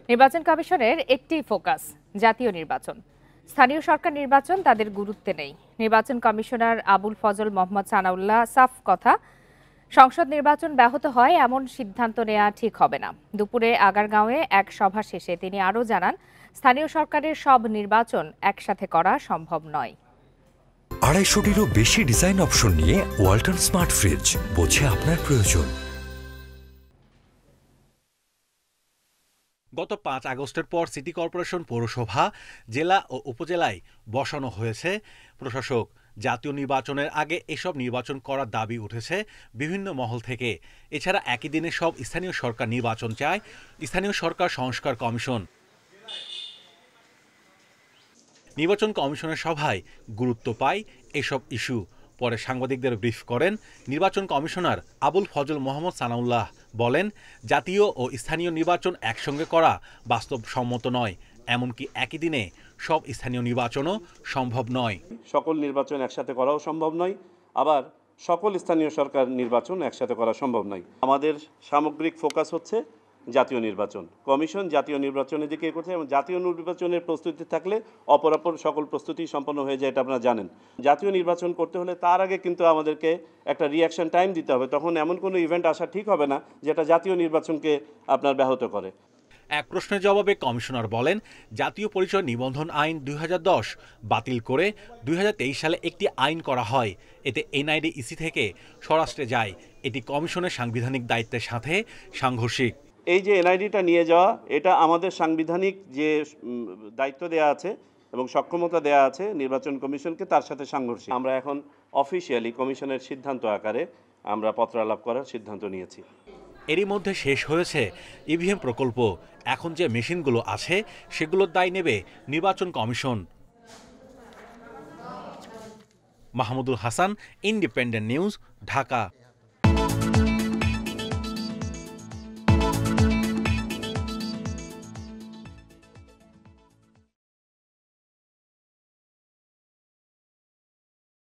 নির্বাচন কমিশনের একটি ফোকাস জাতীয় নির্বাচন। স্থানীয় সরকার নির্বাচন তাদের গুরুত্বে নেই। নির্বাচন কমিশনার আবুল ফজল মোহাম্মদ সানাউল্লাহ সাফ কথা, সংসদ নির্বাচন ব্যাহত হয় এমন সিদ্ধান্ত নেওয়া ঠিক হবে না। দুপুরে আগারগাঁওয়ে এক সভা শেষে তিনি আরও জানান, স্থানীয় সরকারের সব নির্বাচন একসাথে করা সম্ভব নয়। 250-টিরও বেশি ডিজাইন অপশন নিয়ে ওয়ালটন স্মার্ট ফ্রিজ, বোঝে আপনার প্রয়োজন। গত 5 আগস্টের পর সিটি কর্পোরেশন, পৌরসভা, জেলা ও উপজেলায় বসানো হয়েছে প্রশাসক। জাতীয় নির্বাচনের আগে এসব নির্বাচন করার দাবি উঠেছে বিভিন্ন মহল থেকে। এছাড়া একই দিনে সব স্থানীয় সরকার নির্বাচন চায় স্থানীয় সরকার সংস্কার কমিশন। নির্বাচন কমিশনের সভায় গুরুত্ব পায় এসব ইস্যু। পরে সাংবাদিকদের ব্রিফ করেন নির্বাচন কমিশনার আবুল ফজল মোহাম্মদ সানাউল্লাহ। বলেন, জাতীয় ও স্থানীয় নির্বাচন একসঙ্গে করা বাস্তবসম্মত নয়, এমনকি একই দিনে সব স্থানীয় নির্বাচনও সম্ভব নয়। সকল নির্বাচন একসাথে করাও সম্ভব নয়, আবার সকল স্থানীয় সরকার নির্বাচন একসাথে করা সম্ভব নয়। আমাদের সামগ্রিক ফোকাস হচ্ছে জাতীয় নির্বাচন। কমিশন জাতীয় নির্বাচনের দিকে করছে এবং জাতীয় নির্বাচনের প্রস্তুতি থাকলে অপরাপর সকল প্রস্তুতি সম্পন্ন হয়ে যায়, এটা আপনারা জানেন। জাতীয় নির্বাচন করতে হলে তার আগে কিন্তু আমাদেরকে একটা রিঅ্যাকশন টাইম দিতে হবে। তখন এমন কোনো ইভেন্ট আসা ঠিক হবে না যেটা জাতীয় নির্বাচনকে আপনার ব্যাহত করে। এক প্রশ্নের জবাবে কমিশনার বলেন, জাতীয় পরিচয় নিবন্ধন আইন 2010 বাতিল করে 2023 সালে একটি আইন করা হয়। এতে এনআইডি ইসি থেকে স্বরাষ্ট্রে যায়। এটি কমিশনের সাংবিধানিক দায়িত্বের সাথে সাংঘর্ষিক। এই যে এনআইডিটা নিয়ে যাওয়া, এটা আমাদের সাংবিধানিক যে দায়িত্ব দেওয়া আছে এবং সক্ষমতা দেওয়া আছে নির্বাচন কমিশনকে, তার সাথে সাংঘর্ষিক। আমরা এখন অফিসিয়ালি কমিশনের সিদ্ধান্ত আকারে আমরা পত্রালাপ করার সিদ্ধান্ত নিয়েছি। এরই মধ্যে শেষ হয়েছে ইভিএম প্রকল্প। এখন যে মেশিনগুলো আছে সেগুলোর দায় নেবে নির্বাচন commission. Mahmudul Hasan, independent news, Dhaka.